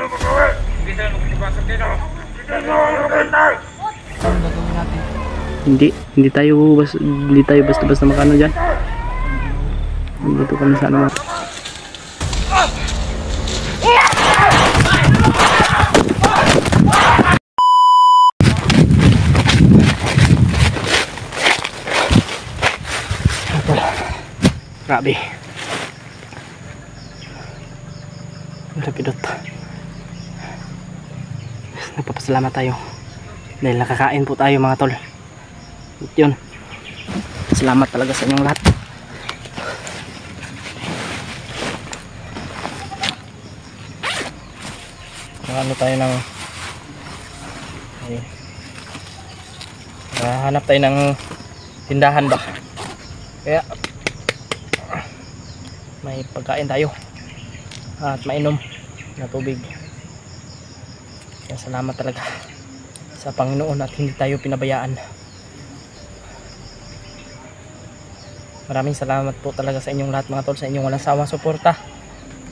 Hindi tayo basta-basta makano diyan. Dito kami sa ano. Grabe. Rapidot. Nagpapasalamat tayo dahil nakakain po tayo mga tol. At yun, salamat talaga sa inyong lahat. Ano tayo ng hanap tayo ng tindahan ba, kaya may pagkain tayo at mainom na tubig. Kaya salamat talaga sa Panginoon at hindi tayo pinabayaan. Maraming salamat po talaga sa inyong lahat mga tol, sa inyong walang sawang suporta,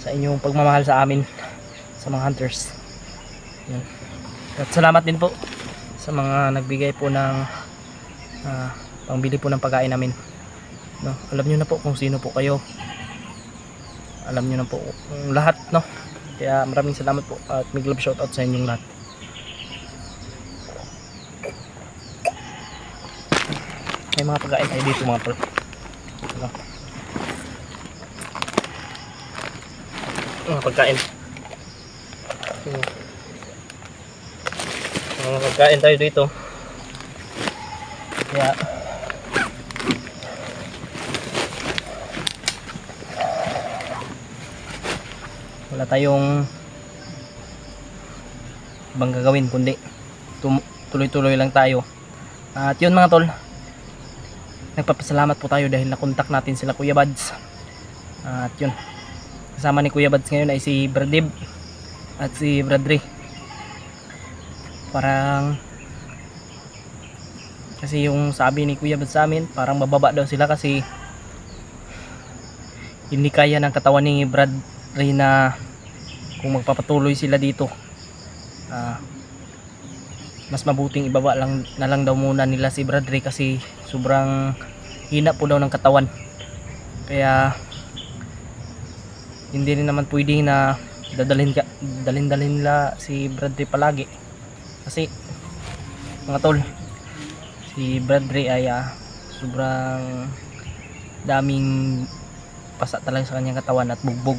sa inyong pagmamahal sa amin, sa mga hunters. Yan. At salamat din po sa mga nagbigay po ng pangbili po ng pagkain namin, no? Alam nyo na po kung sino po kayo, alam nyo na po lahat, no? Kaya maraming salamat po at big love shoutout sa inyong lahat. May mga pagkain tayo dito mga tol. Mga pagkain. Mga pagkain tayo dito. Kaya wala tayong ibang gagawin kundi tuloy-tuloy lang tayo. At yun mga tol, nagpapasalamat po tayo dahil nakontak natin sila Kuya Bads. At yun, kasama ni Kuya Bads ngayon ay si Bradib at si Bradri. Parang kasi yung sabi ni Kuya Bads sa amin, parang mababa daw sila kasi hindi kaya ng katawan ni Bradri na kung magpapatuloy sila dito, mas mabuting ibaba lang na lang daw muna nila si Bradri kasi sobrang hina po daw ng katawan. Kaya hindi rin naman pwede na dalhin nila si Bradri palagi kasi mga tol, si Bradri ay sobrang daming pasa talaga sa kanyang katawan at bugbog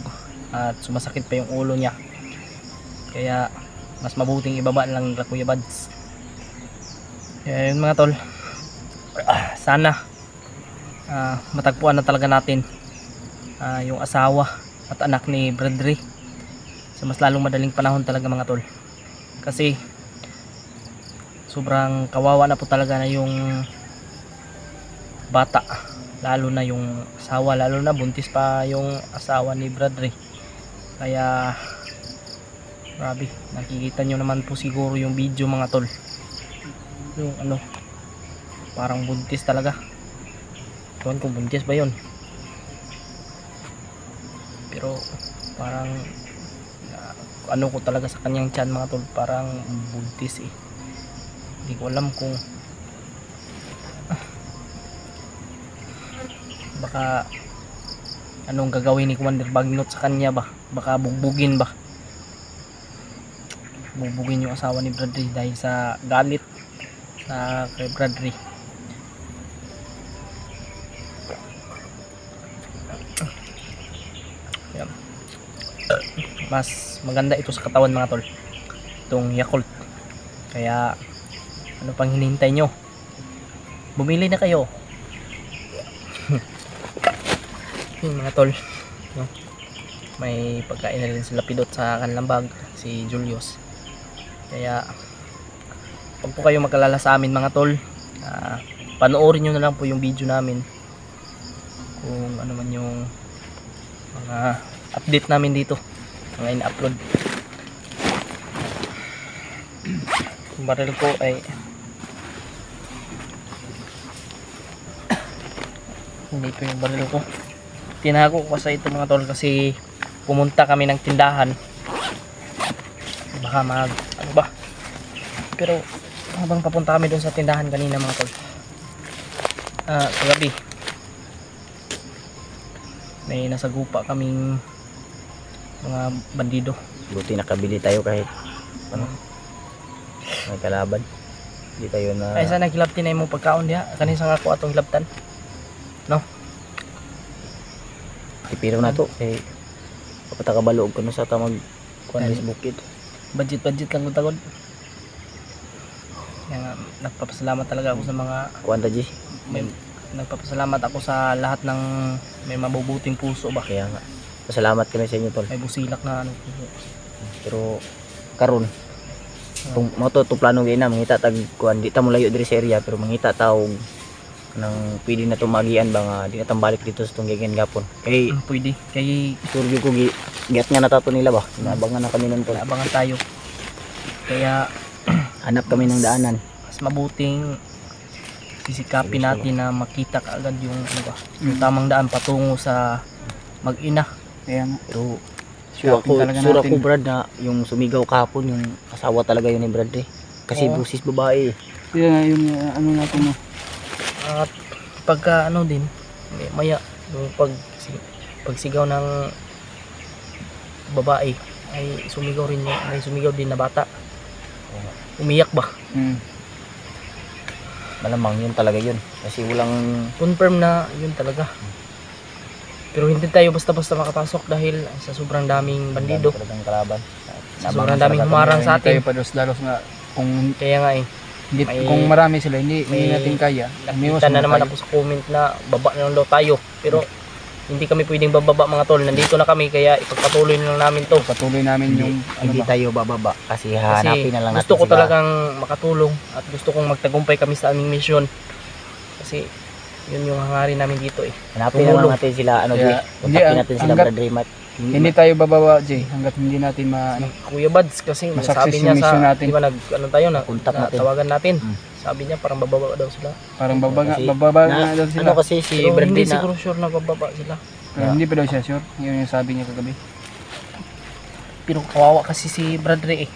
at sumasakit pa yung ulo niya. Kaya mas mabuting ibaba lang nila Kuya Bads. Kaya yun mga tol, sana matagpuan na talaga natin yung asawa at anak ni Bradri sa mas lalong madaling panahon talaga mga tol, kasi sobrang kawawa na po talaga na yung bata, lalo na yung asawa, lalo na buntis pa yung asawa ni Bradri. Kaya grabe, nakikita nyo naman po siguro yung video mga tol, yung ano, parang buntis talaga. Tuwan kung buntis ba yun, pero parang ano ko talaga sa kanyang tiyan mga tol, parang buntis eh. Hindi ko alam kung baka anong gagawin ni Commander Bagnot sa kanya ba, baka bugbugin yung asawa ni Bradri dahil sa galit sa kay Bradri. Yan. Mas maganda ito sa katawan mga tol, itong Yakult. Kaya ano pang hinihintay nyo, bumili na kayo. Yung mga tol, may pagkain na rin sila Pidot sa kanilang bag, si Julius. Kaya pag po kayo magkalala sa amin mga tol, panoorin nyo na lang po yung video namin kung ano man yung mga update namin dito, mga ina-upload. Yung baril ko ay hindi po yung baril ko, tinago ko sa ito mga tol kasi pumunta kami ng tindahan baka ano ba. Pero habang papunta kami doon sa tindahan kanina mga tol, kagabi may nasagupa kaming mga bandido. Buti nakabili tayo kahit ano, may kalaban. Hindi tayo na... Ay sana hilabtin na imong pagkaon diha. Kanisa nga ako atong hilabtan. No? Tipiro na to. Eh, kapatakabalog ko na sa tamag kuwanis bukid. Budget lang tagod. Kaya nga, nagpapasalamat talaga ako sa mga Kuwanta G. nagpapasalamat ako sa lahat ng may mabubuting puso ba. Kaya nga. Pasalamat kami sa inyo tol. May busilak na ano. Pero karon kung mo to plano gay na mangita tag kuan di ta mo layo diri sa area pero mangita taog nang pwede na tumagian ba nga di na tambalik dito sa tunggigan gapon. Kay Pwede. Kay suryo ko giat nga natato nila ba. Inaabangan na kami nun tol. naabangan tayo. Kaya Hanap kami ng daanan. mas mabuting sisikapin natin na makita kaagad yung ano ba, yung tamang daan patungo sa mag-ina. Kaya nga. Pero Shopping talaga sure natin. ako Brad na yung sumigaw kahapon yung asawa talaga yun ni Brad eh. Kasi Oo. busis babae. Kaya nga yung ano natin mo. At pagka ano din, maya yung pagsigaw ng babae ay sumigaw rin niya, may sumigaw din na bata. Umiyak ba? Malamang yun talaga yun. Kasi walang Confirm na yun talaga. Pero hindi tayo basta-basta makapasok dahil sa sobrang daming bandido. talagang kalaban. Sa sobrang daming humarang sa Hindi tayo atin. pados-dalos nga kung Kaya nga eh, hindi, May- kung marami sila hindi natin kaya. nakita na naman ako sa comment na baba na lang daw tayo. Pero hindi kami pwedeng bababa mga tol. Nandito na kami kaya ipagpatuloy na lang namin to. Patuloy namin yung ano Hindi ba. tayo bababa kasi Kasi hanapin na lang natin gusto ko sila. talagang makatulong at gusto kong magtagumpay kami sa aming mission. Kasi yun yung hangarin namin dito eh. Hanapin na lang tumulong. natin sila ano Kaya, G. Kontakin natin sila hanggat- Brad Raymart. Hindi tayo bababa, Jay, hanggat hindi natin ma ano, Kuya Bads kasi Masakses sabi yung niya mission sa natin. di ba ano tayo na Contact natin. tawagan natin. Hmm. Sabi niya parang bababa daw sila. parang bababa Kasi bababa na- nga daw sila. Ano kasi si Pero Brad hindi na siguro sure na bababa sila. Pero hindi pa daw siya sure. Yun yung sabi niya kagabi. Pero kawawa kasi si Bradley eh.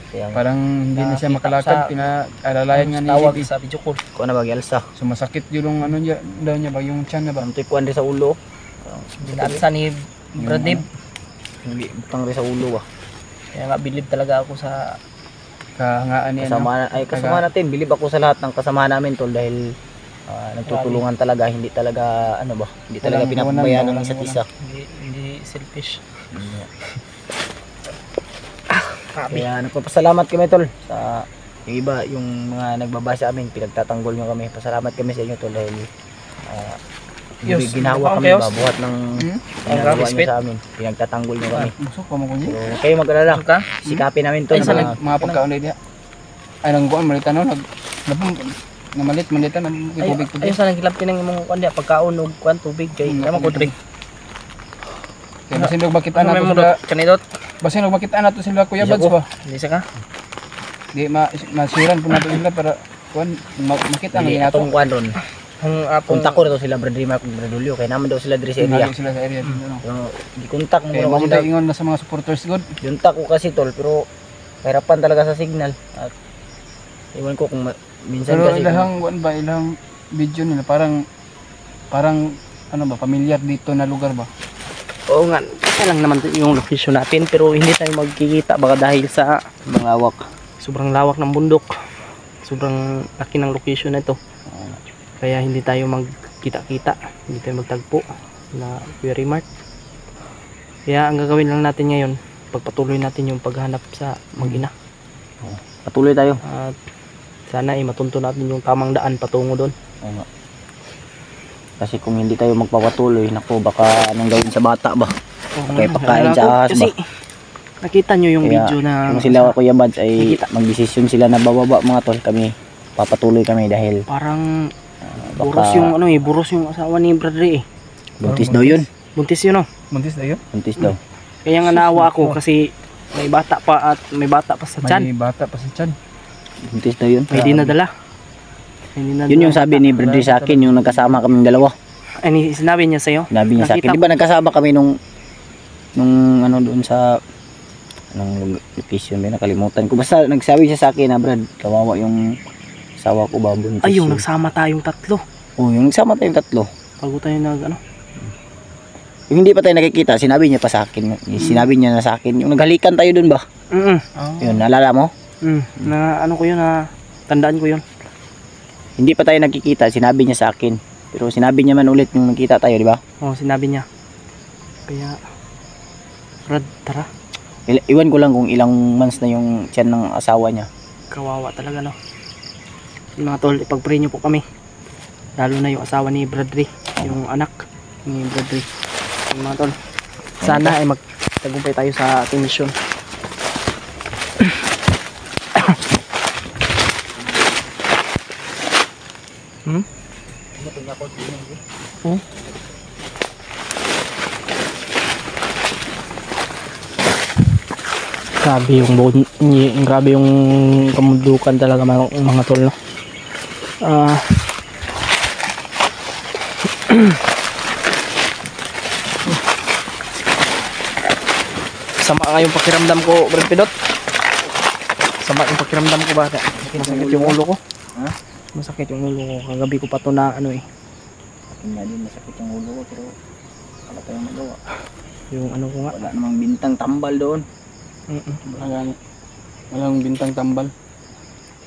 kaya nga, Parang hindi na siya Nakita makalakad, sa- pinaalalayan nga ni Tawag Lily. sa video call. ko na bagi Elsa. Sumasakit yung ano niya, daw niya ba, yung tiyan na ba? Ang tikuan rin sa ulo. Binansa ni Bradley. Hindi butang rin sa ulo ba. Kaya nga believe talaga ako sa Kahangaan niya. Kasama natin. Bilib ako sa lahat ng kasama namin tol dahil nagtutulungan talaga, hindi talaga ano ba, hindi talaga Walang pinapabayaan ng walang isa't isa. hindi selfish. Kaya nagpapasalamat kami tol sa yung iba, yung mga nagbabasa sa amin, pinagtatanggol nyo kami. Pasalamat kami sa inyo tol dahil Yes, ginawa mukhang kami chaos. ba buhat ng ginagawa Grabe, nyo spit. sa amin. Pinagtatanggol nyo kami. Busok pa mo ko niya. So, kayo mag-alala. Ka? Sikapin namin tol Ay, sa na Mga pagkaon na diya. Ay, nangguan, malita no, namalit, malita, Ay, tubig-tubig. ayun sa nagkilapti ng imong kuan pagkaon og kuan tubig kay kamo ko drink. Kaya basin nung makita Ano na may to mo sila, kanidot? basin nung makita na to sila Kuya Isa Bads ko. ba? Hindi sa ka? Di, masiran po nato sila para, kuan, makita na Hindi, nato. atong kuan ron. Ang atong Kontak ko na to sila Brad Rimar kung Brad Julio. Kaya naman daw sila diri sa area. Nalo sila sa area. Ano. Pero gikontak mo Kaya na ko mamunta sila. ingon na sa mga supporters good. Junta ko kasi tol pero kahirapan talaga sa signal. At iwan ko kung minsan Pero kasi ilang, kuan ba, ilang video nila, parang ano ba, pamilyar dito na lugar ba? Oo nga, kaya lang naman yung location natin pero hindi tayo magkikita baka dahil sa bangawak. sobrang lawak ng bundok. Sobrang laki ng location na ito. Kaya hindi tayo magkita-kita, hindi tayo magtagpo na very mark. Kaya ang gagawin lang natin ngayon, pagpatuloy natin yung paghanap sa mag-ina. Patuloy tayo. At sana ay matunto natin yung tamang daan patungo doon. Oo nga. Kasi kung hindi tayo magpapatuloy, nako baka anong gawin sa bata ba? Okay, pagkain sa ahas Kasi ba? nakita nyo yung Kaya, video na Kung sila Kuya Bads ay Nakita. magdesisyon sila na bababa mga tol, kami papatuloy kami dahil parang baka buros yung ano eh, buros yung asawa ni Bradley eh. buntis daw yun. Buntis yun oh. Muntis na yun? Buntis daw. Kaya nga naawa ako kasi may bata pa at may bata pa sa tiyan. May bata pa sa tiyan. Buntis daw yun. May dinadala. May dinadala. Yun yung sabi ni Brady sa akin, yung nagkasama kaming dalawa. Ay, sinabi niya sa'yo? Sinabi niya sa akin. Nakita Di ba nagkasama kami nung ano doon sa Anong location ba? Nakalimutan ko. Basta nagsabi siya sa akin na Brad, kawawa yung asawa ko ba buntis. Ay, yung yun. nagsama tayong tatlo. Oh, yung nagsama tayong tatlo. Bago tayo ano. Yung hindi pa tayo nakikita, sinabi niya pa sa akin. Sinabi niya na sa akin. Yung naghalikan tayo dun ba? Yun, naalala mo? Na ano ko yun, na tandaan ko yun. Hindi pa tayo nakikita, sinabi niya sa akin. Pero sinabi niya man ulit yung nakita tayo, di ba? Oo, sinabi niya. Kaya, Brad, tara. Iwan ko lang kung ilang months na yung tiyan ng asawa niya. Kawawa talaga, no? Yung mga tol, ipag-pray niyo po kami. Lalo na yung asawa ni Bradley, yung anak ni Bradley. Yung mga tol, sana ay magtagumpay tayo sa ating mission. Grabe yung kamundukan talaga mga tol, no? Sama nga yung pakiramdam ko, Brad Pidot. Sama yung pakiramdam ko ba? Masakit yung ulo ko. Ha? Masakit yung ulo ko. Kagabi ko pa to na ano eh. Akin nga din masakit yung ulo ko pero wala tayong magawa. Yung ano ko nga. Wala namang bintang tambal doon. Walang bintang tambal.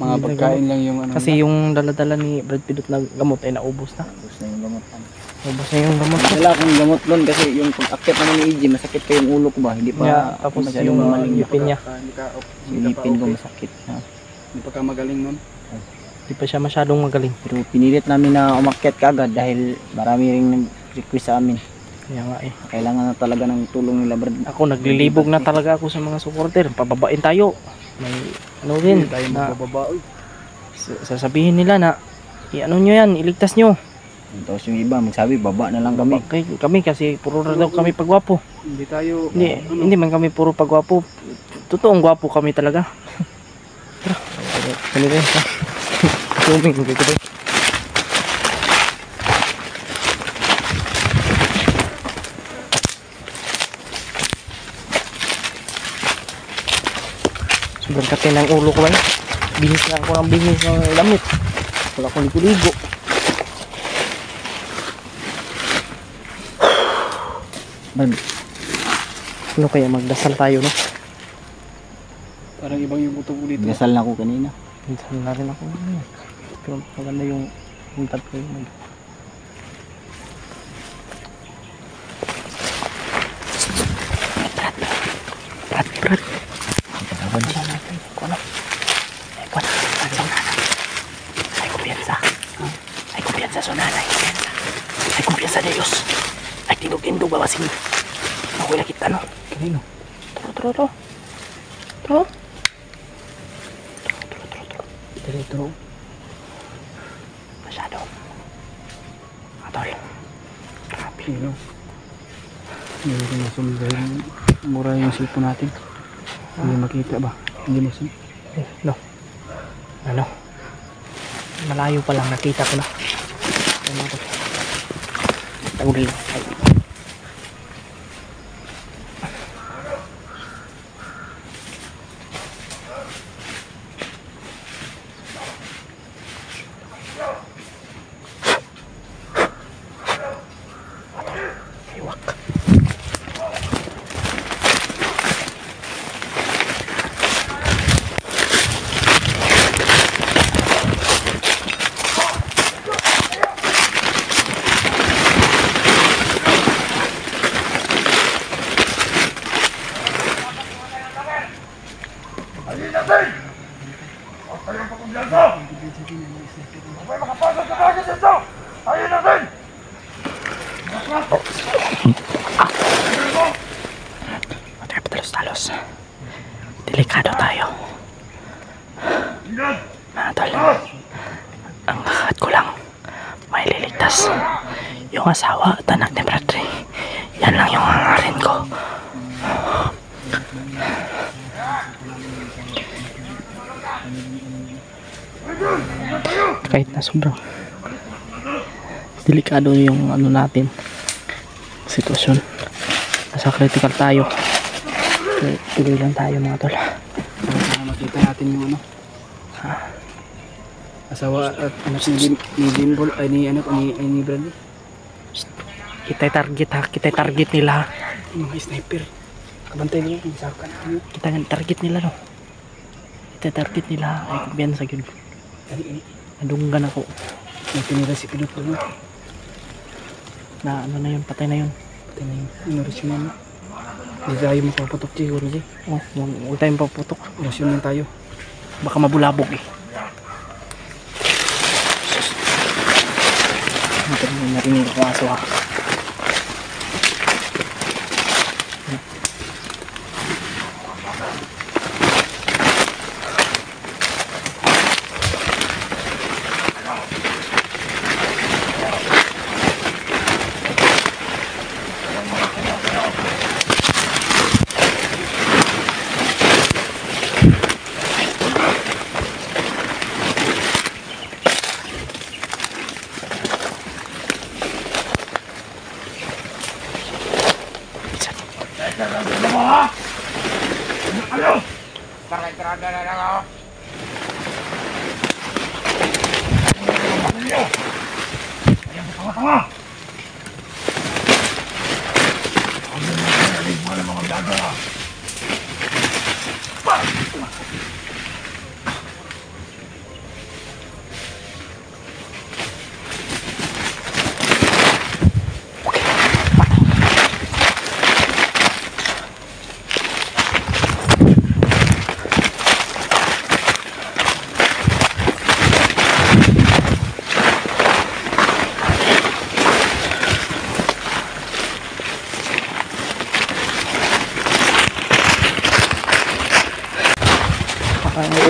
Mga Bintang pagkain lang yung ano. Kasi yung dala-dala ni Brad Pidot na gamot ay naubos na. Tapos na yung gamot. Naubos na yung gamot. Wala akong gamot doon kasi yung pag-akit naman ni EJ masakit pa yung ulo ko ba? Hindi pa Yeah, tapos masyadong yung mamaling ngipin niya. yung ngipin ko masakit. Hindi pa ka magaling nun. Hindi pa siya masyadong magaling. Pero pinilit namin na umakyat kagad dahil marami ring nag-request sa amin. Kaya nga eh. Kailangan na talaga ng tulong nila Brad. Ako naglilibog na talaga ako sa mga supporter. Pababain tayo. May ano rin Hindi tayo na magbababaoy. sasabihin nila na i-ano nyo yan, iligtas nyo. Tapos yung iba magsabi baba na lang kami. Kami kasi puro na daw kami pagwapo. Hindi tayo Hindi man kami puro pagwapo. Totoong gwapo kami talaga. Tara. Kami rin. Suming ko rin. Sobrang katin ng ulo ko ba? Bihis na ako ng bihis ng damit. Wala akong ligo-ligo. Brad, Ano kaya magdasal tayo, no? parang ibang yung butog dito. gasal na ako kanina. Magdasal na rin ako. Pero maganda yung untad ko yung Brad. Wala natin. Ano? Ay, kumpiyansa. Ay, kumpiyansa sa nanay. Ay, kumpiyansa na Diyos. Ay, tinug-indog bawasin. Ako nakita, no? Kanino? Tro. Tro. Masyado. Atol. Grabe. Sino? Hindi ko nasundan. Mura yung sipo natin. Hindi makita ba? Hindi masin. No. Ano? Malayo pa lang nakita ko na. Ano to? Tagulil. Ay. Iwak. Matay patalos-talos. Delikado tayo. Mga tol, ang kakad ko lang may liligtas yung asawa at anak ni Bradley. Yan lang yung hangarin ko. Kahit na sobrang delikado yung ano natin sitwasyon, nasa critical tayo. Tuloy lang tayo mga tol. Para makita natin yung ano. Asawa at anak ni Dimbol ay ni Bradley. Kita target ha. Kita target nila ha. Mga sniper. Kabantay nila yung sakan. Kita nga target nila no. Kita target nila ha. Ay kumpiyansa yun. Nadunggan ako. May pinira si Pinot ko. Na ano na yun. Patay na yun. Patay na yun. Inorasyon na. Hindi tayo mapaputok siguro siya. Oh, huwag tayong paputok. Orasyon lang tayo. Baka mabulabog eh. Ito na narinig ko aso ha.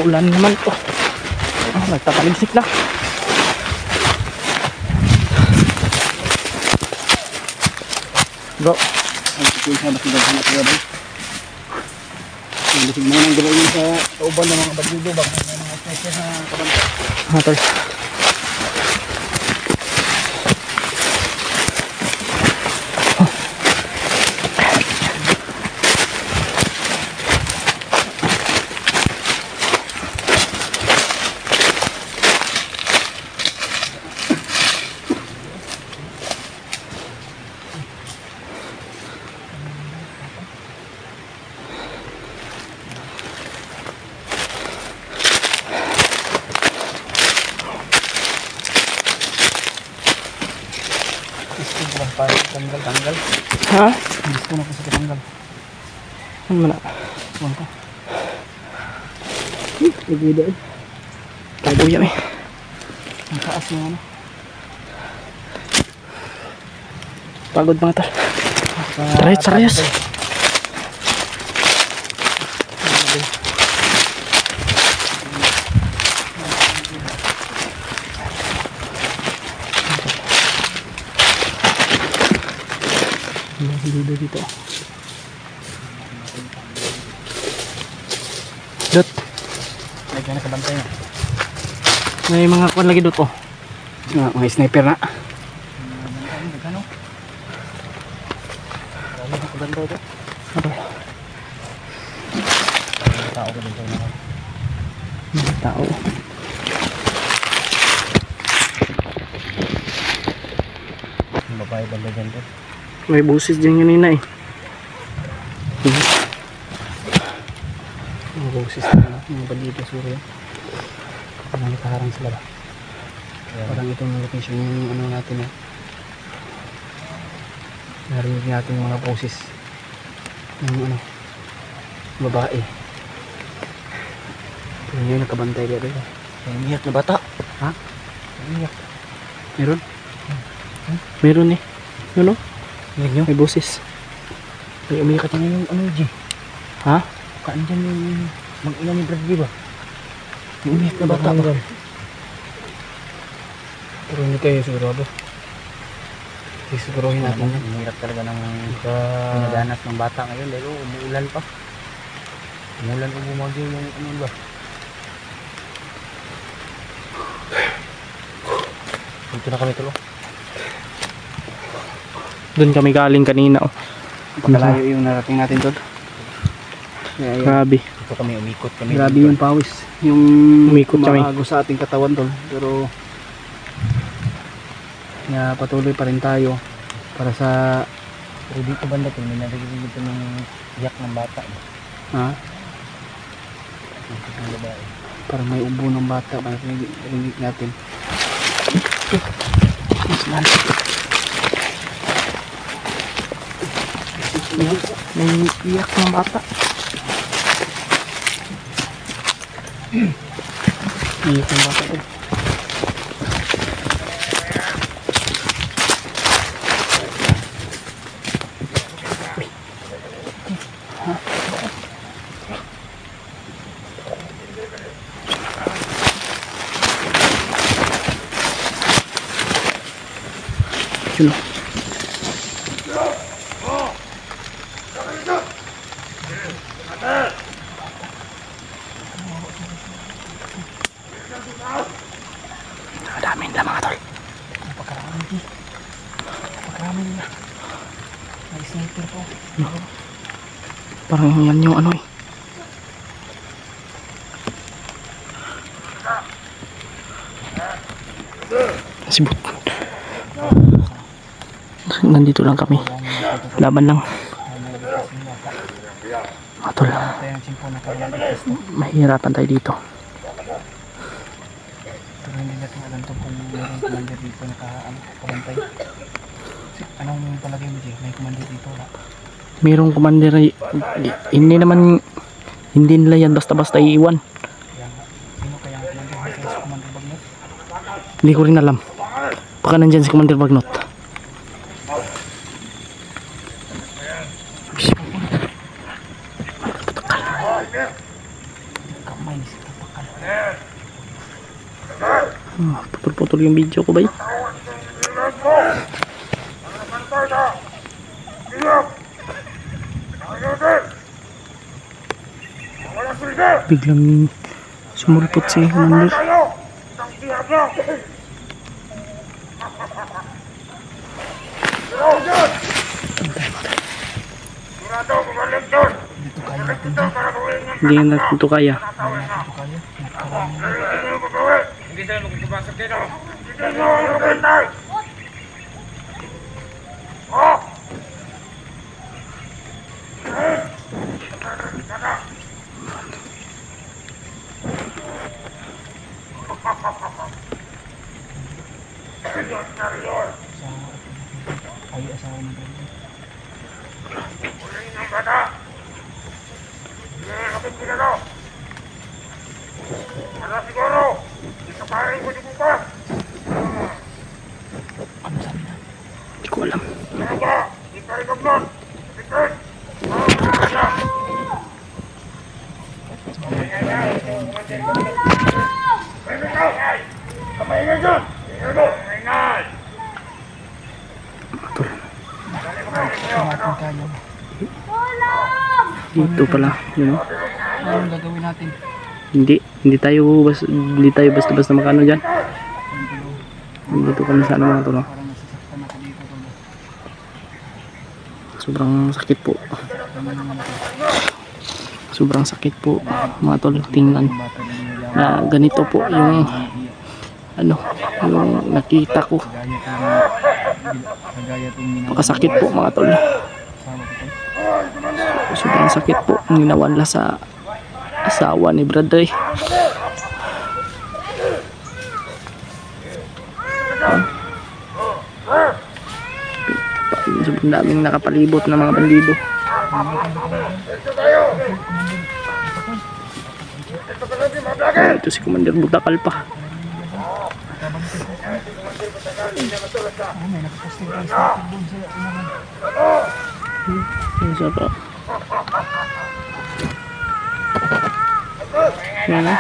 Ulan naman to. Nagtataligsik na. Bro. Ang sikil sa basidahan na tayo ba? Ang bisig mo nang gawin sa kauban ng mga bagyo ba? Mga sniper sa kabantay. Tol. Tanggal. Ha? Gusto na ko sa tanggal. Ano mo na? Suwan ka. Nagwida eh. Taguya eh. Ang taas na ano. Pagod mga tol. Sarayos. Dito. Dot. Lagyan na kabantay na. May mga kwan lagi dot oh. Mga sniper na. Tao. Babae banda dyan to. May busis dyan kanina eh. Mga boses na mga balita surya. Parang nakaharang sila ba? Parang itong location yung ano natin eh. Narinig natin yung mga boses. Yung ano, babae. Pero ngayon nakabantay dito. May umiyak na bata. Ha? May umiyak. Meron? Meron eh. Ano? Umiyak nyo? May busis. May umiyak na yung ano, G. Ha? Kaan dyan yung mag-ina ni Bradley ba? May umiyak na bata ba? Pero hindi tayo sigurado. Siguruhin natin yan. Ang hirap talaga ng pinadanas ng bata ngayon dahil umuulan pa. Umuulan o bumagyo yung ano ba? Dito na kami tulo. Doon kami galing kanina oh. Pagkalayo yung narating natin doon. Kaya yan. Grabe. Ito kami umikot kami. Grabe yung pawis. Yung Umikot kami. umaagos sa ating katawan tol. Pero kaya patuloy pa rin tayo para sa Pero dito banda to, may narinig dito ng iyak ng bata. ha? Dito ng babae. Para may ubo ng bata. Marinig natin. May iyak ng bata. Iyak ng bata tol. Yun o. Nakadami nila mga tol. Napakarami nila. May sniper po. Parang yan yung ano eh. Sibot. Nandito lang kami. Laban lang. Mga tol. Kaya yung simpo na kailangan. Mahirapan tayo dito. Pero hindi natin alam to kung mayroong commander dito nakapagantay. Anong palagay mo, Jay? May commander dito wala? Mayroong commander. Hindi naman. Hindi nila yan basta-basta iiwan. Kaya nga, sino kaya ang commander? Kaya si Commander Bagnot? Hindi ko rin alam. Baka nandyan si Commander Bagnot. Kamay si Tapakal. Putol-putol yung video ko ba yun? Biglang sumulpot si Commander. Dito kaya natin, Jay. Hindi na natin ito kaya. Kaya natin ito kaya. Napakarami. Ay, asawa ng Brenda. Ano sabi na? Hindi ko alam. Tumating tayo. Dito pala. Yun. Anong gagawin natin? Hindi tayo basta-basta makano dyan. Dito kami sa ano mga tol. Parang nasasaktan ako dito. Tol. Sobrang sakit po. Sobrang sakit po mga tol. Tingnan na ganito po yung ano, yung nakita ko. Pakasakit po mga tol. Sobrang sakit po ang ginawala sa asawa ni Brother. Sobrang daming nakapalibot na mga bandido. Ito si Commander Butakal pa. May nakaposting tayo sa doon sa unahan. Isa pa. Yan na.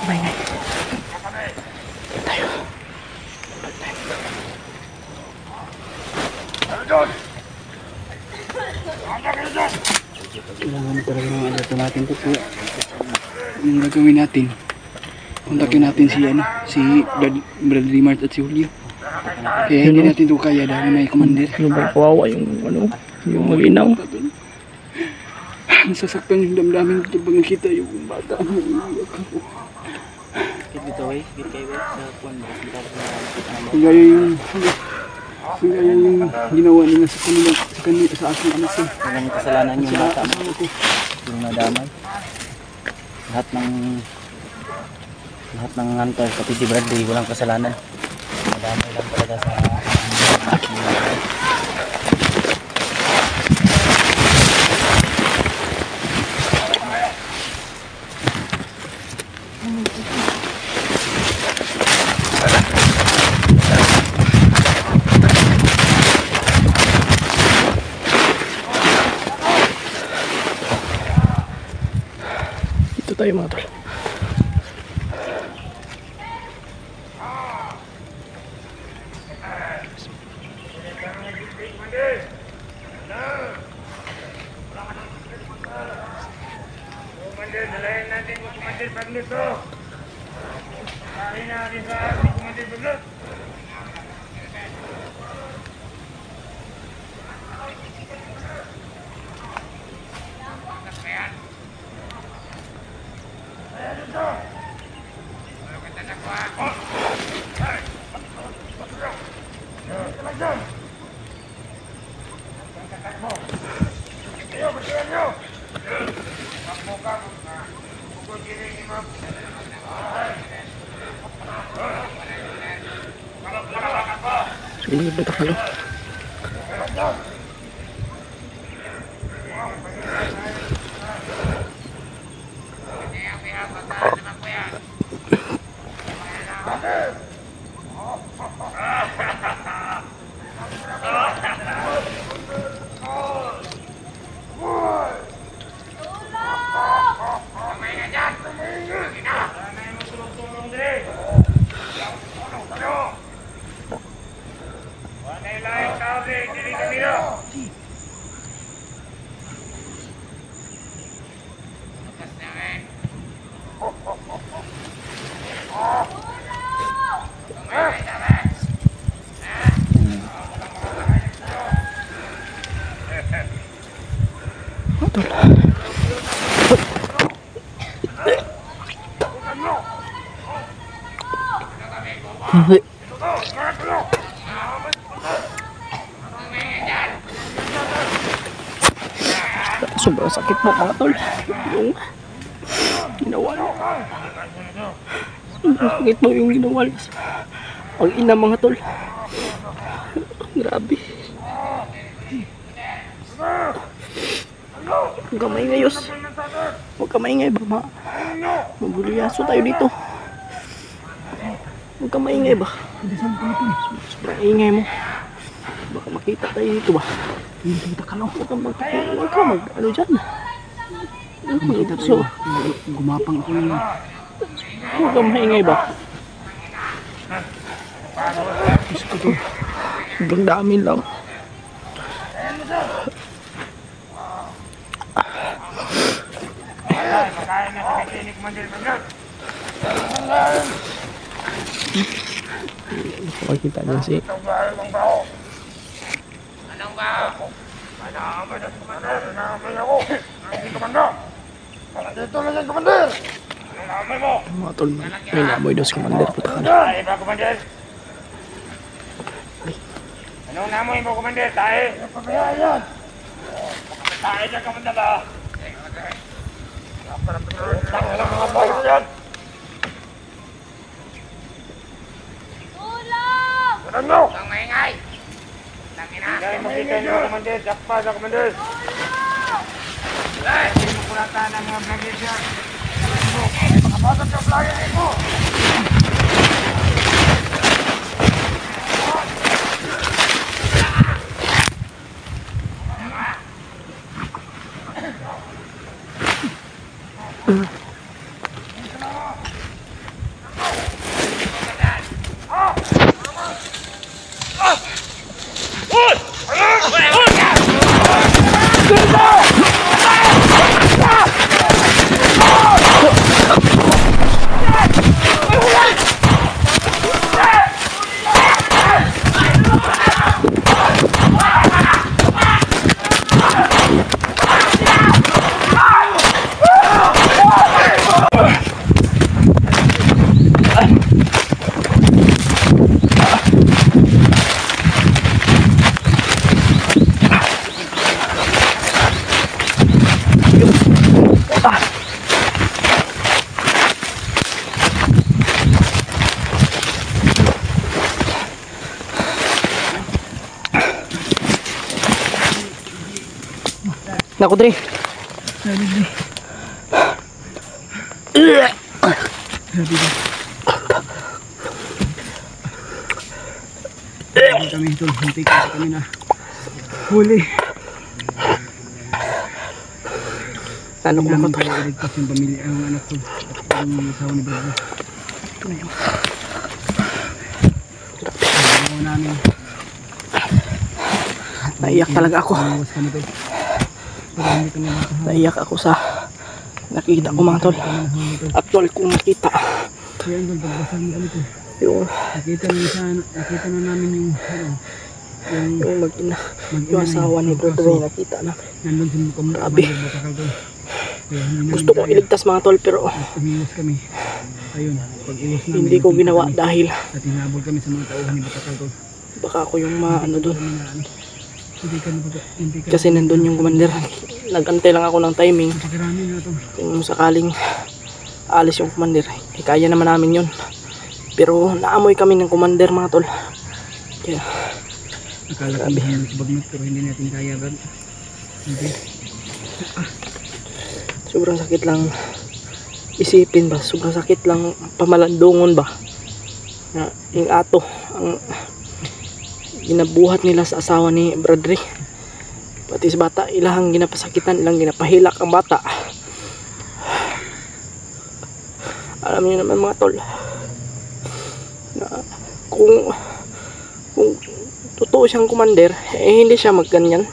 Maingay. Tayo. Kailangan talaga ng alerto natin to kuya. Anong gagawin natin? Kontakin natin si Bradley Mart at si Julio. Kaya hindi natin ito kaya dahil may commander. Ano ba kawawa yung yung mag-inaw? Nasasaktan yung damdamin dito pag nakita yung bata. Dito way, git kay way sa kuan mo Kung gaya yung ginawa nila sa aking anak ko. walang kasalanan yung bata mo, Asawa ko. yung nadamay. Lahat ng hunter, pati si Bradley, walang kasalanan. Nadamay lang talaga sa Dito tayo mga tol. Dalayan natin kung kumandir Paglut to. Dalayan natin sa ating kumandir Paglut. Sige, beto ka lang. Sobrang sakit mo mga tol. Yung ginawa mo. Sobrang sakit mo yung ginawa mo. Ang ina mga tol. Grabe. Huwag ka maingayos. Huwag ka maingay ba? Mabuliyaso tayo dito. Huwag ka maingay ba? Sobrang ingay mo. Baka makita tayo dito ba? Kita ka lang. Huwag ka ano dyan. So, gumapang ako yun. Huwag ka maingay ba? Sobrang dami lang. Makain na sa kasi ni Kumandir Paglut. Makikita niya si Anong baho? Anong baho? Manamay na si Kumandir. Manamay ako. Ang komando. Dito lang yung Kumandir. Anong namay mo? mga tol. May namoy daw si Commander. Puta ka na. Tayo ba, Kumandir? Anong namoy mo, Kumandir? Tayo? Pabayaan yan. Tayo dyan, Kumandir ba? Tayo lang mga bayo yan. Tulong! Ano? Ang maingay! Dahil makita nyo, Kumandir. Jakpa sa Kumandir. Hindi mo kulatan ang mga vlogger siya. Makapasok yung vlogger mo! Naku, Dre. Grabe, Dre. Grabe, Dre. Grabe kami, tol. Hinti kasi kami na huli. Ano ko Naman mga tol? tayo iligtas yung pamilya, ang anak ko. At yung asawa ni Brad. Ayaw namin. Naiyak talaga ako. Iwas kami, tol. Para hindi kami makahuli. Naiyak ako sa nakita ko mga tol. Actual kong nakita. Kaya yung pagbasa ng ano, tol. Yung Nakita na namin yung ano, yung mag-ina. Yung asawa ni Brother Ray nakita na. nandun sa mukha Grabe. Gusto kong iligtas mga tol pero Umiwas kami. Ayun, pag iwas namin. hindi ko ginawa dahil At hinabol kami sa mga tauhan ni Batakal, tol. baka ako yung maano doon. Hindi ka Kasi nandun yung commander. Nagantay lang ako ng timing. pakarami na, tol. Kung sakaling alis yung commander, kaya naman namin yun. Pero naamoy kami ng commander mga tol. Kaya Akala ko hindi sa bagnot pero hindi natin kaya, Brad. Hindi. sobrang sakit lang isipin ba, sobrang sakit lang pamalandungon ba na yung ato ang ginabuhat nila sa asawa ni Bradley, pati sa bata ilang ginapasakitan, ilang ginapahilak ang bata. Alam niyo naman mga tol na kung totoo siyang commander hindi siya magganyan.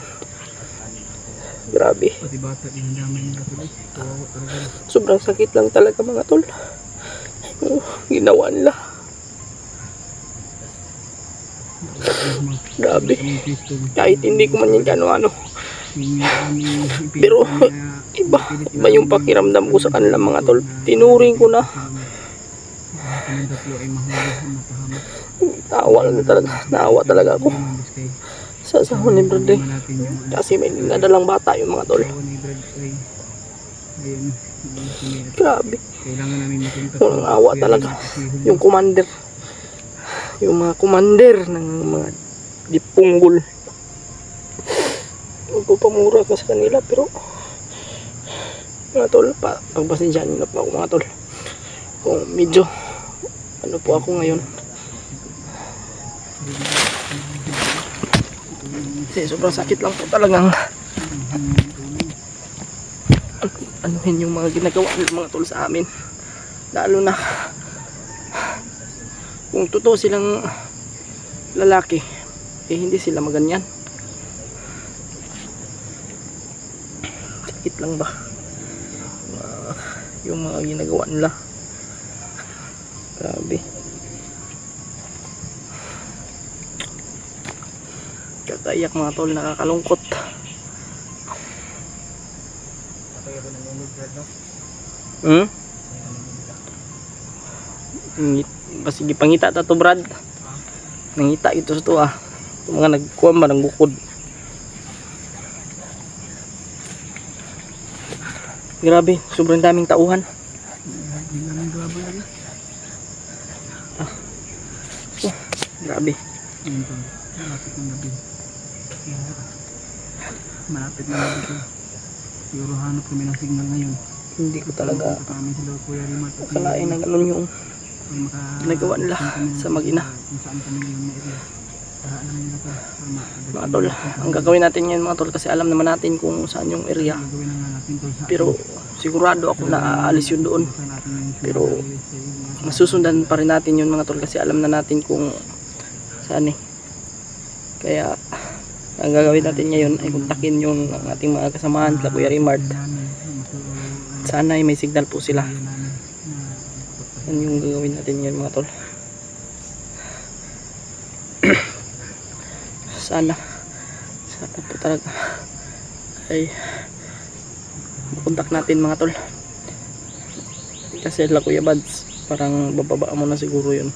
Grabe. Pati bata, dinadamay nila, tol. Kawawa talaga. Sobrang sakit lang talaga mga tol. Ginawa nila. Grabe. Kahit hindi ko man yan ano. Pero iba yung pakiramdam ko sa kanila mga tol. Tinuring ko na. Kami tatlo ay mahuli, mapahamak. Naawa talaga ako sa asawa ni Brad. Natin yung Kasi may nadalang bata yung mga tol. asawa ni Brad ay ayun, Grabe. kailangan namin mapunta Walang awa talaga. Yung commander. Yung mga commander ng mga dipunggol. Magpapamura ka sa kanila pero mga tol, pagpasensyahan nyo na po ako mga tol. Kung medyo ano po ako ngayon. Kasi sobrang sakit lang po talagang anuhin yung mga ginagawa ng mga tol sa amin. Lalo na kung totoo silang lalaki hindi sila maganyan. Sakit lang ba yung mga ginagawa nila. Grabe. Kakaiyak mga tol, nakakalungkot. Sige pangita ta to Brad. Nangita ito sa to Ito mga nagkuha ba ng bukod. Grabe, sobrang daming tauhan. Grabe. Ayun, tol. Malapit ng gabi. Malapit ng gabi, tol. Siguro hanap kami ng signal ngayon. Hindi ko talaga Kami sila Kuya Rimat at akalain na ganun yung ginagawa nila sa mag-ina. kung saan kami yung may area. Para alam nila to. Mga tol, ang gagawin natin ngayon mga tol kasi alam naman natin kung saan yung area. Gagawin na nga natin, tol. Pero sigurado ako na aalis yun doon. Pero masusundan pa rin natin yun mga tol kasi alam na natin kung saan Kaya ang gagawin natin ngayon ay kontakin yung ating mga kasamahan sa Kuya Rimart. Sana ay may signal po sila. Yan yung gagawin natin ngayon mga tol. Sana po talaga ay makontak natin mga tol. Kasi la Kuya Bads, parang bababa mo na siguro yun.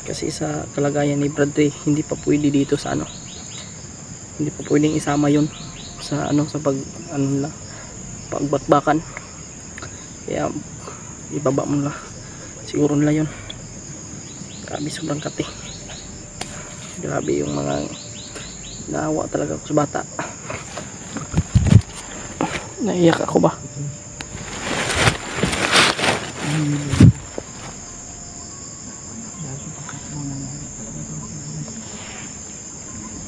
Kasi sa kalagayan ni Bradley, hindi pa pwede dito sa hindi pa pwedeng isama yun sa sa pagbatbakan. Kaya ibaba mo na siguro nila yun. Grabe, sobrang kati. Grabe yung mga naawa talaga ako sa bata. Naiyak ako ba?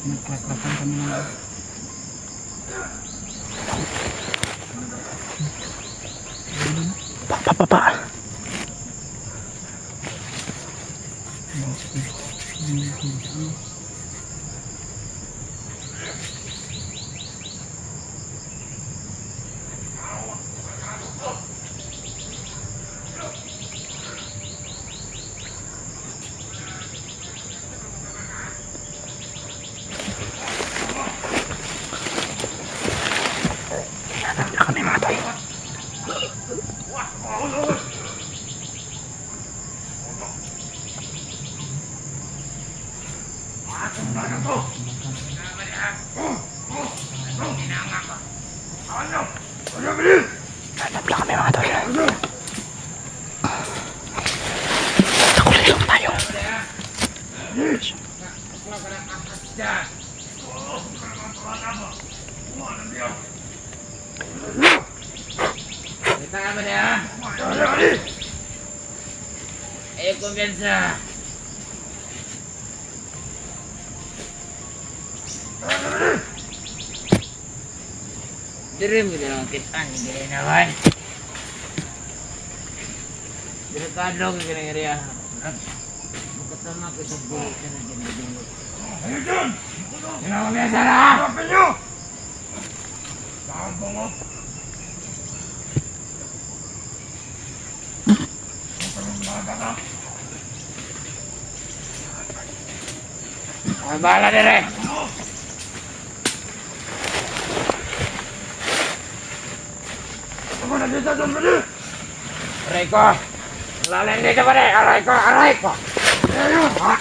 Nagkaklapan kami ng Pa. Kami mga tol. Hanap lang kami mga tol. Takulay lang tayo. Ayo kumpiyansa. Dirim kita lang kitaan, hindi naman. Delikado ka kaya. Magkatama ko sa buhay ka na ginagin. Ayo dyan! Sino ang kumiyasa na? Kapin nyo! Saan mo? Ay, bahala dire. Ako na dito dyan, bali! Aray ko. Lalim dito ba rin? Aray ko, aray ko. Ayo! Ha?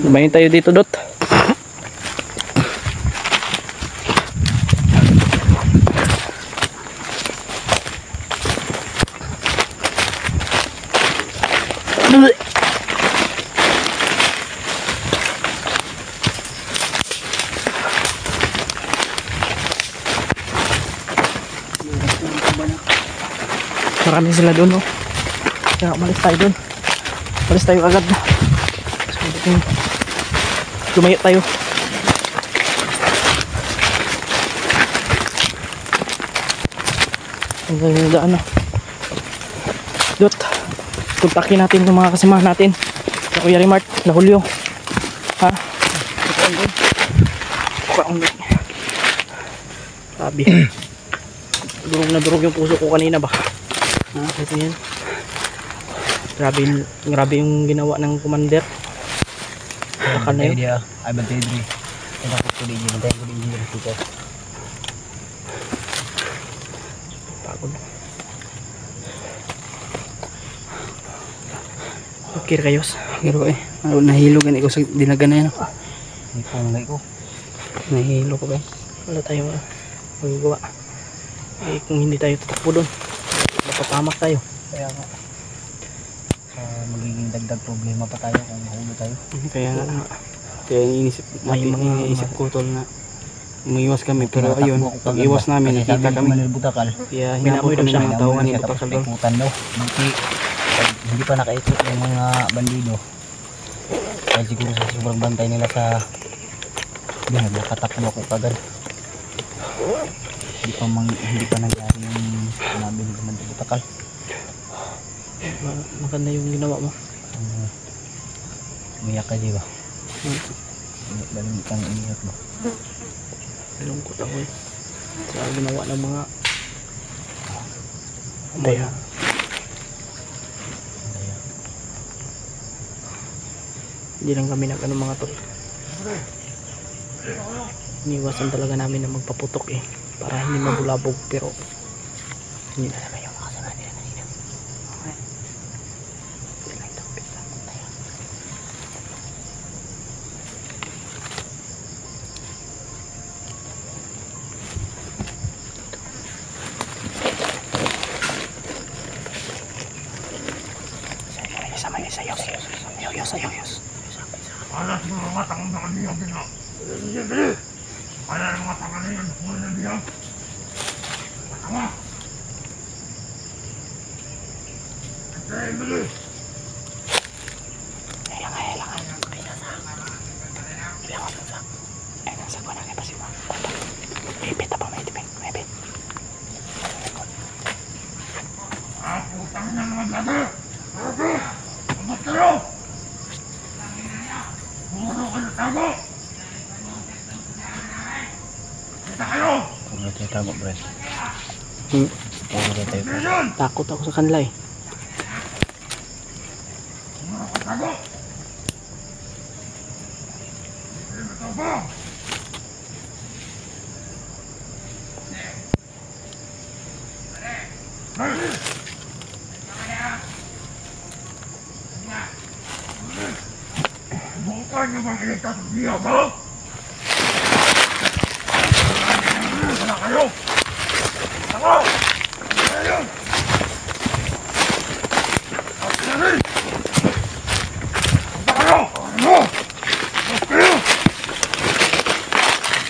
Lumayan tayo dito, Dot. Marami sila doon, oh. Kaya umalis tayo doon. Umalis tayo agad. Lumayo tayo. Ang ganda ano. Dot, kontakin natin yung mga kasamahan natin. Na Kuya Rimart, na Julio. Ha? Sabi. Durog na durog yung puso ko kanina ba? Ha? Ito yan. Grabe yung ginawa ng commander. Baka na yun. Ay, bantay diri. Tinakot ko din yun. Bantay ko din yun dito. Pagod. Okay kayos. Pero nahilo gan ikaw sa dinagan na yan. Hindi po ang ko. Nahilo ko ba? Wala tayong magagawa. Eh, kung hindi tayo tatakbo doon, mapapamak tayo. Kaya nga. Magiging dagdag problema pa tayo kung mahulog tayo. Kaya nga. Kaya iniisip ko tol na umiwas kami. Pero ayun, pag iwas namin, nakita kami. Butakal. Kaya hinapon kami ng mga tawangan ni Butakal tol. Ikutan daw. Hindi pa nakaikot yung mga bandido. Dahil siguro sa sobrang bantay nila sa nakatakbo ako kagad. Hindi pa nangyari yung sinabi ni Commander Butakal. Maganda yung ginawa mo. Umiyak ka di ba? Baling kang umiyak mo. Lungkot ako eh. Sa ginawa ng mga Daya. Hindi lang kami nag mga tol. Iniwasan talaga namin na magpaputok eh. Para hindi mabulabog pero hindi na naman yung makasama nila kanina. Okay. sa may sayos. Ayos. Alas mo mga tangang na kaniyang bina. Bili. Alas mga tangang na yan. Muna na biya. Matama. Okay, bili. Putang na mga gabi! Gabi! Abot kayo! Puro kayo tago! Kita kayo! Puro tayo tago, Brad. Hmm. Puro tayo. Ngayon! Takot ako sa kanila eh. Puro kayo tago! Ito ba? Hey! Bukan niyo bang iligtas ang biya mo? Wala kayo! Ako! Ngayon! At namin! Punta kayo! Ano? At kayo!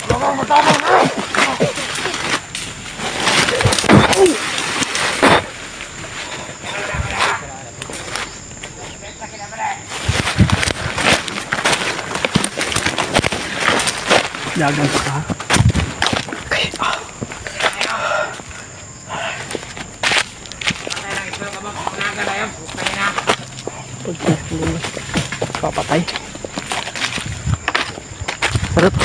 Wala kang matapang kayo! Dagang pa ka. Okay. Papatay. Sarap.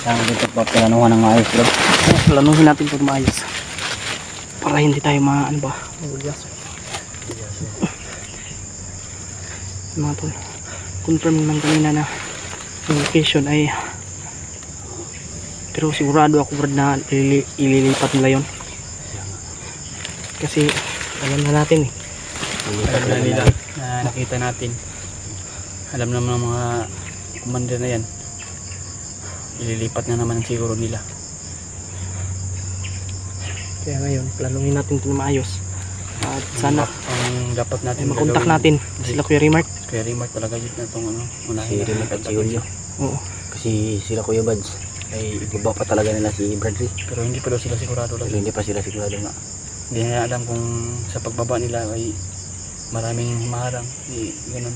Saan dito pa planuhan ng maayos, Brad? Planuhin natin ito maayos. Para hindi tayo magulyas. Mga tol, confirm naman kanina na yung location ay, pero sigurado ako, Brad, na ililipat nila yun. Kasi alam na natin eh. Alam na nila na nakita natin. Alam naman ng mga commander na yan. Ililipat na naman siguro nila. Kaya ngayon, planuhin natin ito na maayos. At sana ang dapat natin makontak natin sila Kuya Remark. Kuya Remark talaga yun na itong Si Remark at si Julio. Oo. Kasi sila Kuya Bads ay ibaba pa talaga nila si Bradley. Pero hindi pa daw sila sigurado Pero lang. hindi pa sila sigurado nga. Hindi na alam kung sa pagbaba nila ay maraming maharang. Ganun.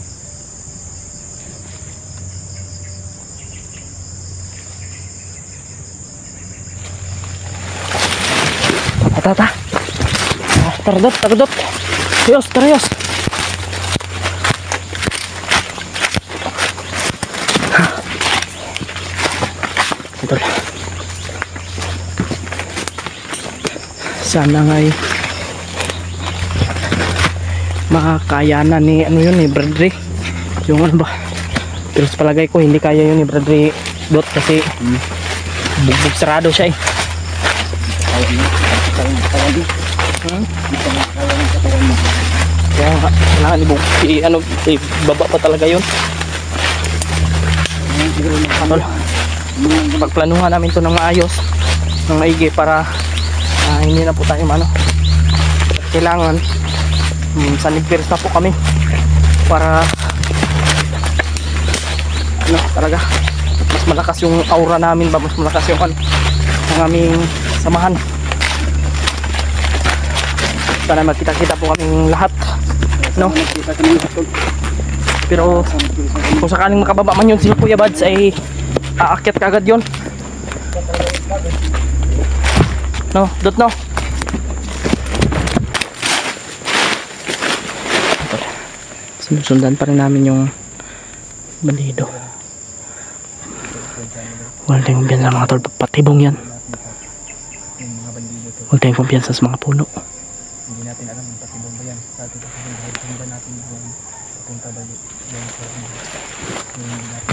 Tara. Taradot. Terus. Betul. Sana nga'y makakayanan ni Bradley. Yung ano ba? Pero sa palagay ko hindi kaya yun ni Bradley Dot kasi bugbog sarado siya eh. Kaya kailangan baba pa talaga yun. Pagplanuhan namin to ng maayos, ng maigi para hindi na po tayo kailangan sanitize na po kami para ano talaga mas malakas yung aura namin ba, mas malakas yung ang aming samahan. Sana magkita-kita po kaming lahat, no? Pero kung sakaling makababa man yun si Kuya Bads ay aakyat kagad yun, no? Dot, no? Sinusundan pa rin namin yung bandido. Huwag tayong kumpiyansa mga tol, patibong yan. Huwag tayong kumpiyansa sa mga puno. Hindi natin alam kung patibong ba yan. Sa ating kung ba natin yung punta ba yung hindi natin.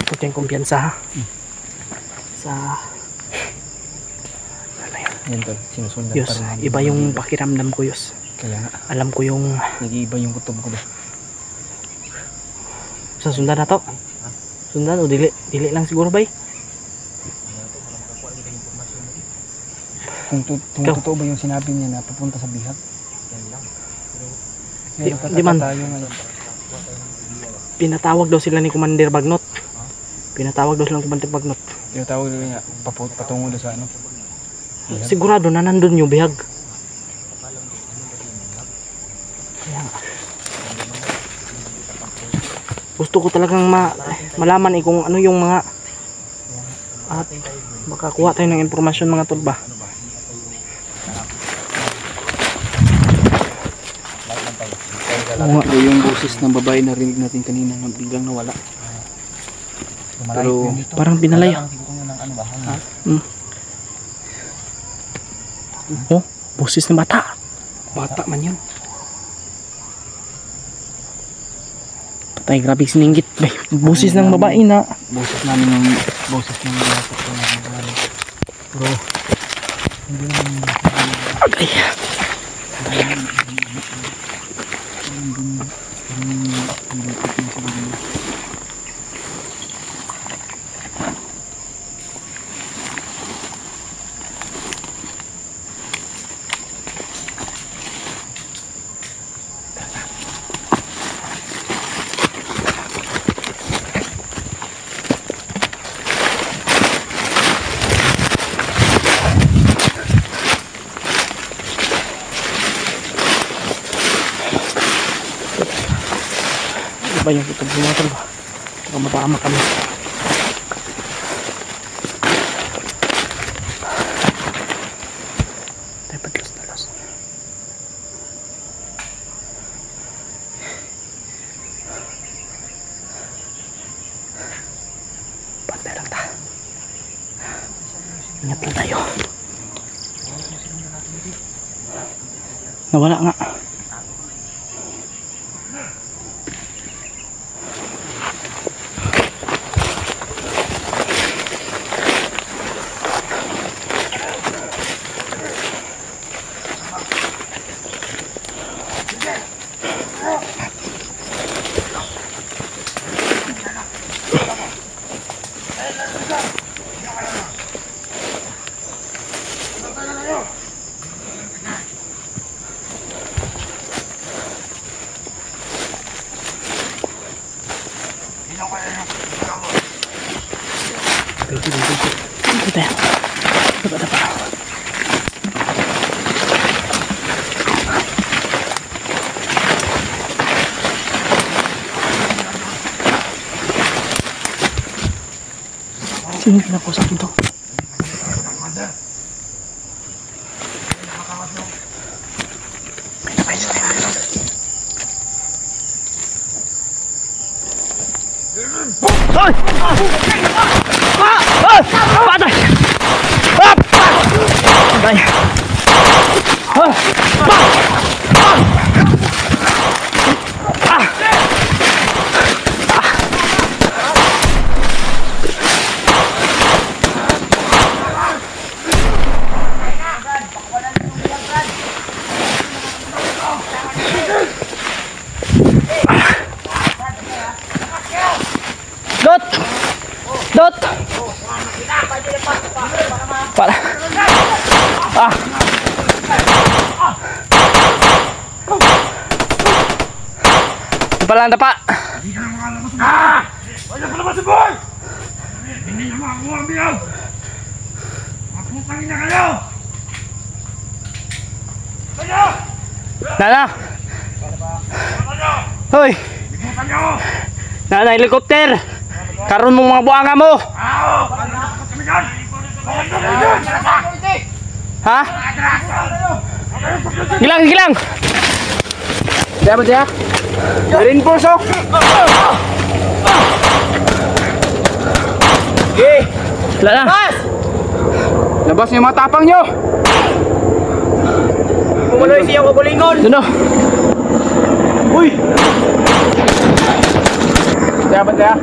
Huwag tayong kumpiyansa ha. Sa Yan tol, sinusundan Yus, pa rin namin. iba yung pakiramdam ko, Yus. Kaya nga, Alam ko yung nag-iiba yung kutob ko ba? sa sundan na to. Sundan o dili lang siguro bay. Kung totoo ba yung sinabi niya na papunta sa Bihag? Yan lang. Di man. Tayo ngayon. Pinatawag daw sila ni Commander Bagnot. Pinatawag daw sila ni Commander Bagnot. Tinatawag nila niya, patungo doon sa ano. Sigurado na nandun yung Bihag. Kaya nga. Gusto ko talagang malaman kung ano yung mga at makakuha tayo ng impormasyon mga tol ba. Pero yung boses ng babae na rinig natin kanina na biglang nawala. Pero Parang binalay. Oh, boses ng bata. bata man yun. Patay, grabe siningit. Bay, boses ng babae na. Boses namin yung boses ng bata ko na nawala. Pero Agay. Ba yung kitag mo tol ba? Baka mapama kami. Tayo padlos-dalos. Pantay lang ta. Ingat lang tayo. Nawala nga. Dito tayo. Dapa. Sino pinakusap dito? Ay! Patay! Patay! Dot! Dot! Para. Ah! Dapa lang, dapa! Wala pa naman si boy! Hindi naman ako ang biyaw! Maputangin na kayo! Kayo! Nana! Hoy! Ibutan nyo! Nana, helikopter! Karon mong mga buanga mo! Ako! Nakakot kami dyan! Bakit kami dyan? Ha? Gilang, gilang! Kaya ba siya? Reinforce oh! Okay! Wala na! Labas niyo yung mga tapang nyo! Pumuloy siya ko bulingon. Doon o! Uy! Kaya ba siya?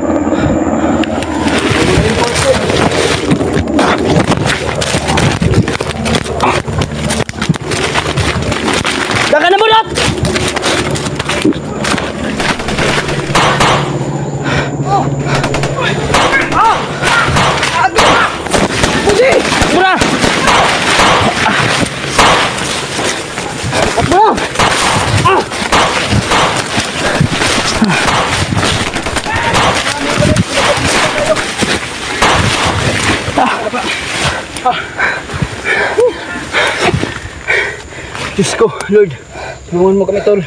Daga na bulot! Mura! Diyos ko, Lord. Tulungan mo kami, tol.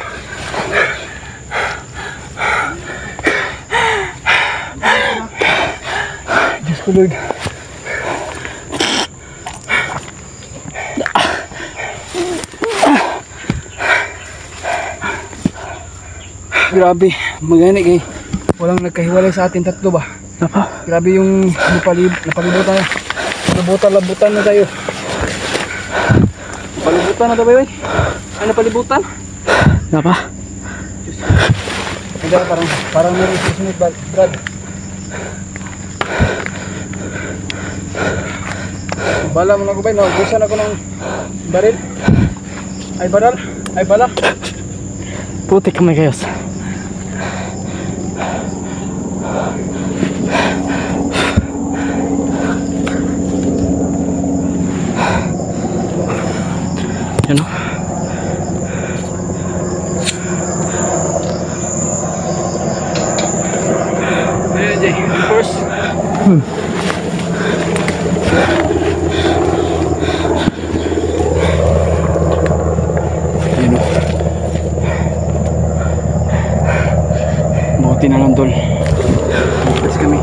Diyos ko, Lord. Grabe, magani kay walang nagkahiwalay sa atin tatlo ba? Apa? Grabe yung napalibutan. Labutan na tayo. Palibutan na tayo, boy. Ano palibutan? Apa? Hindi, parang meron susunod, Brad. Bala mo na ko ba? Naubusan ako ng baril. Ay bala. Putik kami kayos. Yan o. Ayan, Jay. First. Ayan o. Buti na lang, tol. Bukas kami.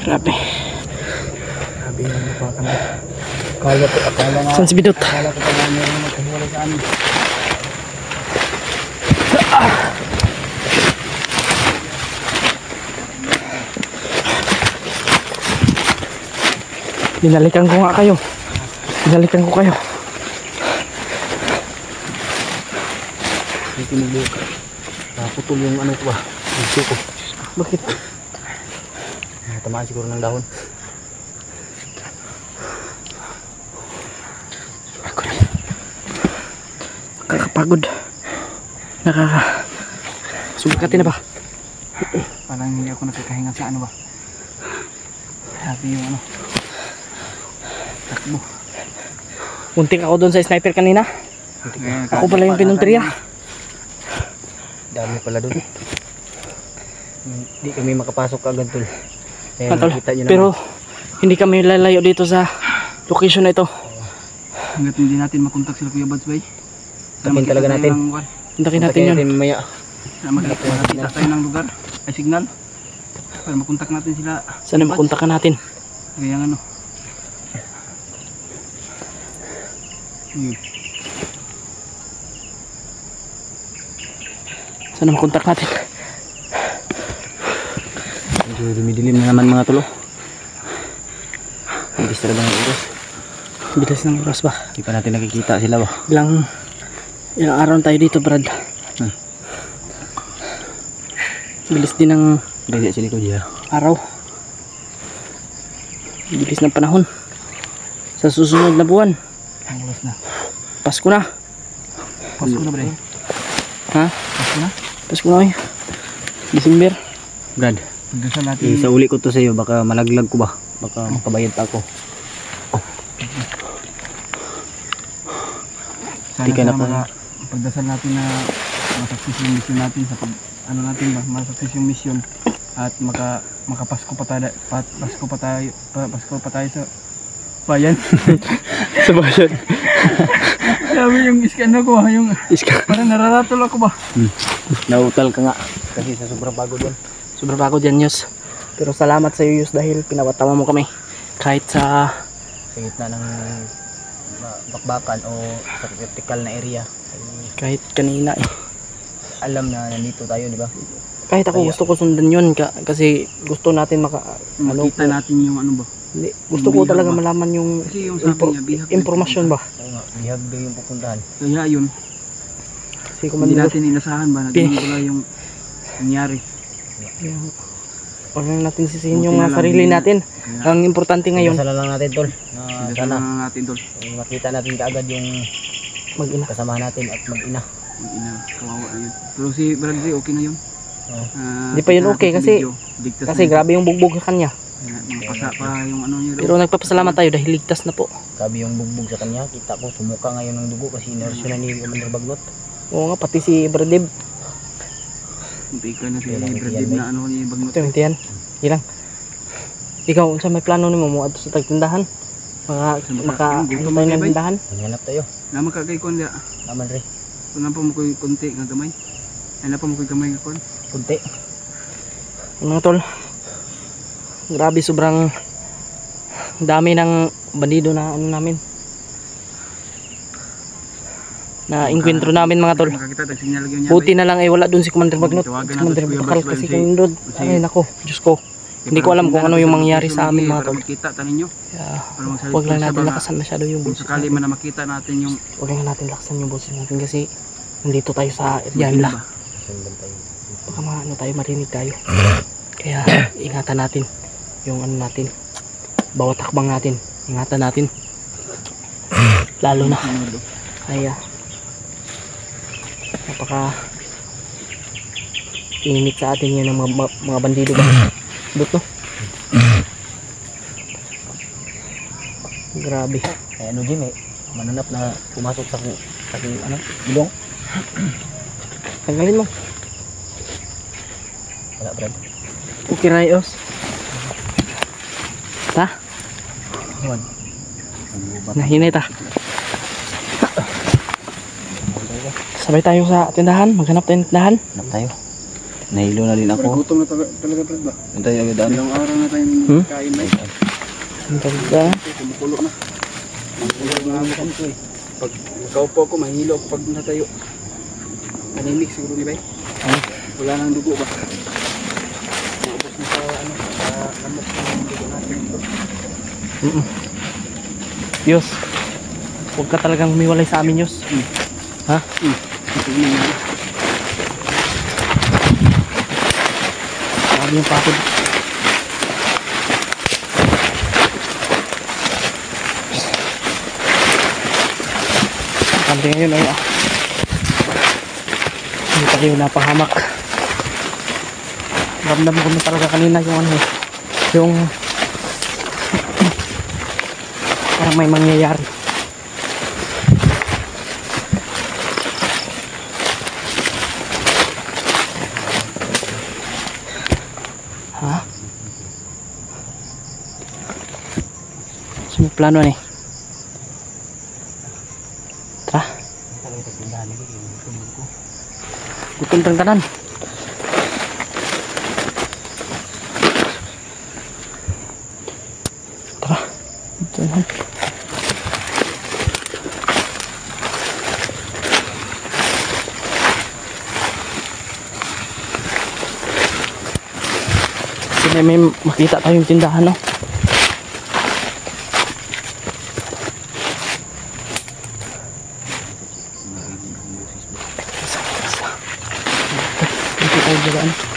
Grabe. Grabe yung napakan. Akala nga. Saan si Bidot? Akala ko pa nga meron magkahiwalay sa amin. Binalikan ko nga kayo. Binalikan ko kayo. Hindi tinulog. Naputol yung ano ko ba? Gusto ko. Bakit? Tamaan siguro ng dahon. Nakakapagod. Subukatin na ba? Parang hindi ako nakakahinga sa ano ba. Grabe yung ano. Takbo. Muntik ako doon sa sniper kanina. Ako pala yung pinuntriya. Dami pala doon. Hindi kami makapasok agad tol. Tol, Nakita nyo pero hindi kami lalayo dito sa location na ito. Hanggat hindi natin makontak sila Kuya Bads bay. Takin talaga natin. Hintakin natin yun. Mamaya. Makita tayo ng lugar. Ay signal. Para makontak natin sila. Sana makontakan natin. Kaya ano. Sana makontak natin. Medyo dumidilim na naman mga tulo. Bilis talaga ng oras. Bilis ng oras ba? Hindi pa natin nakikita sila ba? Ilang araw tayo dito, Brad. Bilis din ng Dili sa likod ya. araw. Bilis ng panahon. Sa susunod na buwan, Ang oras na. Pasko na. Pasko na, bre. Ha? Pasko na. Pasko na eh. December. Brad, Pagdasal natin. sa uli ko to sa iyo, baka malaglag ko ba? Baka makabayad pa ako. Sana Di ka na sana pagdasal natin na masakses yung mission natin sa pag ano natin ba, masakses yung mission at makapasko pa tayo Pasko pa tayo sa bayan. Sa bayan. Sabi yung iskan ko, yung parang nararatol ako ba? Nautal ka nga. Kasi sa sobrang pagod yan. Sobrang pagod yan, Yus. Pero salamat sa iyo, Yus, dahil pinawatawa mo kami. Kahit sa Sa gitna ng bakbakan o sa vertical na area. kahit kanina eh. Alam na nandito tayo, di ba? Kahit ako gusto ko sundan yun kasi gusto natin Makita natin yung ano ba? hindi, gusto ko bihag talaga ba? malaman yung Kasi yung sabi niya, bihag. impormasyon ba. Oo nga, bihag daw yung pupuntahan. Kaya yun, Kasi hindi kumandor, natin inasahan ba na ganun pala yung nangyari. huwag lang natin sisihin Buti yung na mga lang sarili din. natin. Kaya Ang importante ngayon, Dasal lang natin, tol. Na dasal sana na natin tol. makita natin kaagad yung mag-ina. kasama natin at mag-ina. Yung ina, kawawa na yun. Pero si Bradley okay na yun. Oo. Di pa yun kita okay natin sa kasi- video. Ligtas Kasi na yun. grabe yung bugbog sa kanya. Kaya napasa pa yung ano niya. Pero nagpapasalamat tayo dahil ligtas na po. Grabe yung bugbog sa kanya. Kita ko sumuka ngayon ng dugo kasi inerasyon na ni Commander Bagnot. Oo nga, pati si Bradib. Munti ka na si Kailangan Bradley yan, na ano ni Bagnot. Ito yung tiyan. Ilang. Ikaw, unsa may plano nimo mo adto sa tagtindahan? Maka ano tayo ng tindahan? Hanap tayo. Naman ka kay kon dia. Naman rin. Kung pa mo koy konti nga gamay. Ay na pa mo koy gamay nga kon. Kunti. Mga tol. Grabe, sobrang dami ng bandido na ano namin. Na inkwentro namin mga tol. Makakita tag sinyal gyud niya. Buti na lang wala doon si Commander Bagnot. Tawagan Si natin Commander si Kuya Bakal Bas kasi Bas, kung doon. Ay nako, Diyos ko. Hindi ko alam kung ano yung mangyari sa amin mga tol. Makita ta ninyo. Kaya Para magsalit huwag lang sa natin mga- lakasan masyado yung Kung boses sakali natin. man na makita natin yung Huwag lang natin lakasan yung boses natin kasi nandito tayo sa area nila. ba? Sundan tayo. Baka ano tayo, marinig tayo. Kaya ingatan natin yung ano natin. Bawat hakbang natin, ingatan natin. Lalo na kaya napaka init sa atin yan ng mga bandido ba? Dot no? Grabe. Eh ano Jim eh. Mananap na pumasok sa ano, gulong. Tanggalin mo. Wala Brad. Okay na yos. Ta? Huwag. Nahinay ta. Sabay tayo sa tindahan, maghanap tayo ng tindahan. Hanap tayo. Nahilo na din Pero ako. gutom na talaga Brad ba? Ano tayo agad daan? Ilang araw na tayo kain ba? Ang ganda. Kumukulo na. Kumukulo na ako ko eh. Pag magkaupo ako, mahilo ako pag natayo. Anemic siguro di ba? Wala nang dugo ba? Maubos na sa ano, sa lamok ng dugo natin. Yos, huwag ka talagang humiwalay sa amin, Yos. Ha? Ito yung nangyari. Sabi yung pakod. Kante ngayon ay hindi tayo napahamak. Ramdam ko na talaga kanina yung ano eh. Yung parang may mangyayari. Ha? So may plano ni. Tara. Gutom tang tanan. Tara. Ito na. Kasi may makita tayong tindahan, no? Dito tayo jalan.